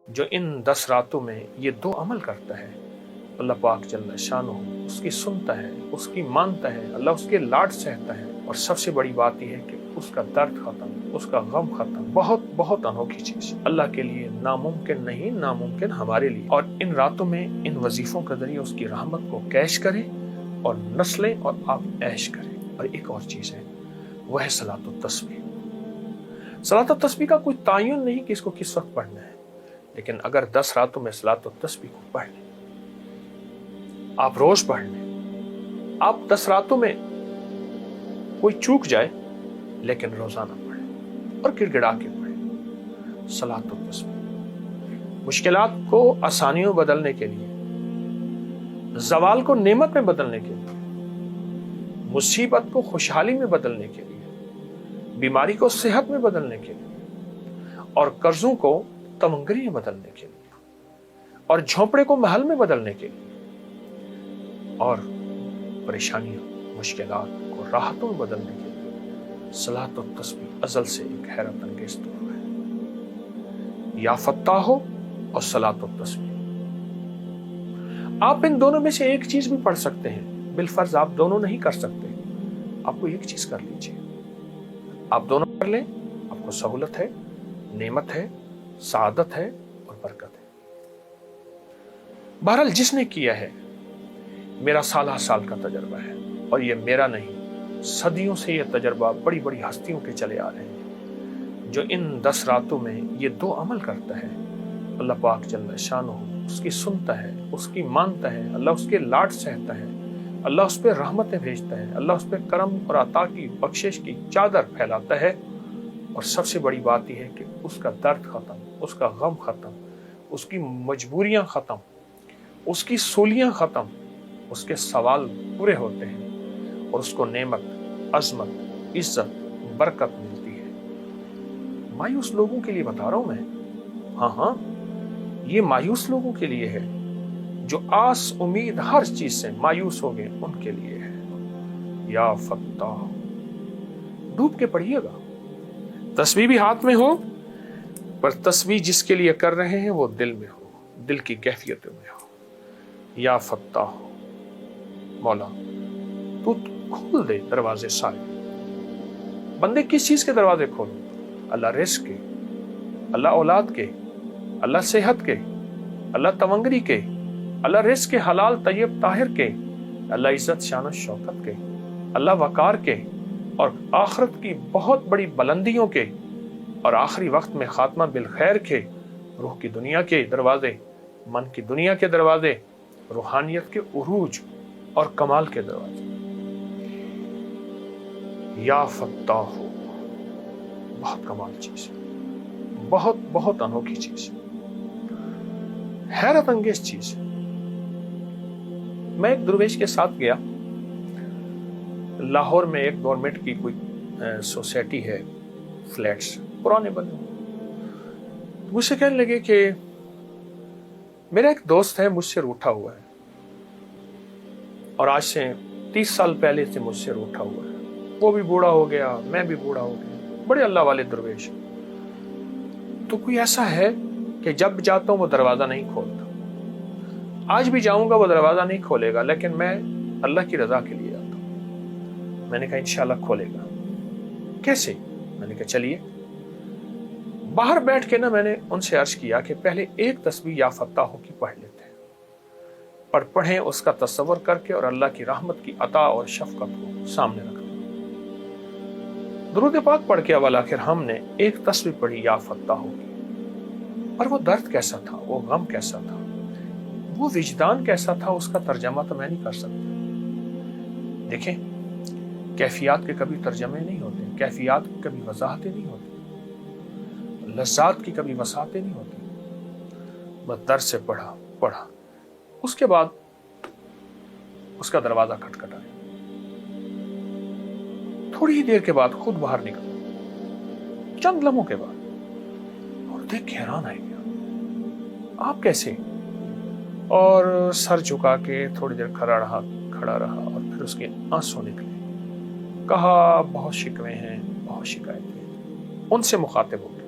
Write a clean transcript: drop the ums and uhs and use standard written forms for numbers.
جو ان 10 راتوں میں یہ 2 عمل کرتا ہے، اللہ پاک جل شانہ اس کی سنتا ہے، اس کی مانتا ہے، اللہ اس کے لاڈ سہتا ہے، اور سب سے بڑی بات یہ ہے کہ اس کا درد ختم، اس کا غم ختم۔ بہت بہت انوکھی چیز، اللہ کے لیے ناممکن نہیں، ناممکن ہمارے لیے۔ اور ان راتوں میں ان وظیفوں کے ذریعے اس کی رحمت کو کیش کریں اور نسلیں اور آپ عیش کریں۔ اور ایک اور چیز ہے، وہ ہے صلاۃ التسبیح۔ صلاۃ التسبیح کا کوئی تعین نہیں کہ اس کو کس وقت پڑھنا ہے، لیکن اگر 10 راتوں میں صلاۃ التسبیح کو پڑھ لیں، آپ روز پڑھ لیں، آپ 10 راتوں میں کوئی چوک جائے لیکن روزانہ پڑھیں اور گڑ گڑا کے پڑھیں صلاۃ التسبیح۔ مشکلات کو آسانیوں بدلنے کے لیے، زوال کو نعمت میں بدلنے کے لیے، مصیبت کو خوشحالی میں بدلنے کے لیے، بیماری کو صحت میں بدلنے کے لیے، اور قرضوں کو تمنگری میں بدلنے کے لیے، اور جھونپڑے کو محل میں بدلنے کے لیے، اور پریشانیاں مشکلات کو راحتوں میں بدلنے کے لیے صلاۃ التسبیح ازل سے ایک حیرت انگیز تحفہ ہے۔ یا فتاح ہو اور صلاۃ التسبیح، آپ ان دونوں میں سے ایک چیز بھی پڑھ سکتے ہیں۔ بالفرض آپ دونوں نہیں کر سکتے، آپ کو ایک چیز کر لیجیے، آپ دونوں کر لیں، آپ کو سہولت ہے، نعمت ہے، سعادت ہے اور برکت ہے۔ بہرحال جس نے کیا ہے، میرا سالہ سال کا تجربہ ہے، اور یہ میرا نہیں، صدیوں سے یہ تجربہ بڑی بڑی ہستیوں کے چلے آ رہے ہیں۔ جو ان 10 راتوں میں یہ 2 عمل کرتا ہے، اللہ پاک جل شانہ اس کی سنتا ہے، اس کی مانتا ہے، اللہ اس کے لاڈ سہتا ہے، اللہ اس پہ رحمتیں بھیجتا ہے، اللہ اس پہ کرم اور عطا کی بخشش کی چادر پھیلاتا ہے۔ اور سب سے بڑی بات یہ ہے کہ اس کا درد ختم، اس کا غم ختم، اس کی مجبوریاں ختم، اس کی سولیاں ختم، اس کے سوال پورے ہوتے ہیں، اور اس کو نعمت، عظمت، عزت، برکت ملتی ہے۔ مایوس لوگوں کے لیے بتا رہا ہوں میں، ہاں یہ مایوس لوگوں کے لیے ہے، جو آس امید ہر چیز سے مایوس ہو گئے، ان کے لیے ہے۔ یا فتاح، ڈوب کے پڑھیے گا، تسبیح بھی ہاتھ میں ہو، پر تسبیح جس کے لیے کر رہے ہیں وہ دل میں ہو، دل کی کیفیت میں ہو۔ یا فتاح، مولا تو کھول دے دروازے سارے۔ بندے کس چیز کے دروازے کھولو؟ اللہ رزق کے، اللہ اولاد کے، اللہ صحت کے، اللہ تمنگری کے، اللہ رزق کے حلال طیب طاہر کے، اللہ عزت شان و شوکت کے، اللہ وقار کے، اور آخرت کی بہت بڑی بلندیوں کے، اور آخری وقت میں خاتمہ بالخیر کے، روح کی دنیا کے دروازے، من کی دنیا کے دروازے، روحانیت کے عروج اور کمال کے دروازے۔ یا فتاح، بہت کمال چیز، بہت بہت انوکھی چیز، حیرت انگیز چیز۔ میں ایک درویش کے ساتھ گیا، لاہور میں ایک گورنمنٹ کی کوئی سوسائٹی ہے، فلیٹس پرانے بنے، مجھ سے کہنے لگے کہ میرا ایک دوست ہے، مجھ سے روٹھا ہوا ہے، اور آج سے 30 سال پہلے سے مجھ سے روٹھا ہوا ہے، وہ بھی بوڑھا ہو گیا، میں بھی بوڑھا ہو گیا، بڑے اللہ والے درویش، تو کوئی ایسا ہے کہ جب جاتا ہوں وہ دروازہ نہیں کھولتا، آج بھی جاؤں گا وہ دروازہ نہیں کھولے گا، لیکن میں اللہ کی رضا کے لیے آتا ہوں۔ میں نے کہا انشاءاللہ کھولے گا۔ کیسے؟ میں نے کہا چلیے۔ باہر بیٹھ کے میں نے ان سے عرض کیا کہ پہلے ایک تسبیح یا فتاح کی پڑھ لیتے ہیں، پر پڑھیں اس کا تصور کر کے، اور اللہ کی رحمت کی عطا اور شفقت کو سامنے رکھتے ہیں۔ درود پاک پڑھ کے اول آخر ہم نے ایک تسبیح پڑھی یا فتاح کی، پر وہ درد کیسا تھا، وہ غم کیسا تھا، وہ وجدان کیسا تھا، اس کا ترجمہ تو میں نہیں کر سکتا۔ دیکھیں، کیفیات کے کبھی ترجمے نہیں ہوتے، کیفیات کی کبھی وضاحتیں نہیں ہوتی، لذات کی کبھی وسعتیں نہیں ہوتی۔ بس درد سے پڑھا، اس کے بعد اس کا دروازہ کھٹکھٹایا، تھوڑی ہی دیر کے بعد خود باہر نکلا، چند لمحوں کے بعد، اور دیکھ کے حیران آئے گیا، آپ کیسے؟ اور سر جھکا کے تھوڑی دیر کھڑا رہا، اور پھر اس کے آنسو نکلے۔ کہا بہت شکوے ہیں، بہت شکایتیں ہیں، ان سے مخاطب ہو گئے،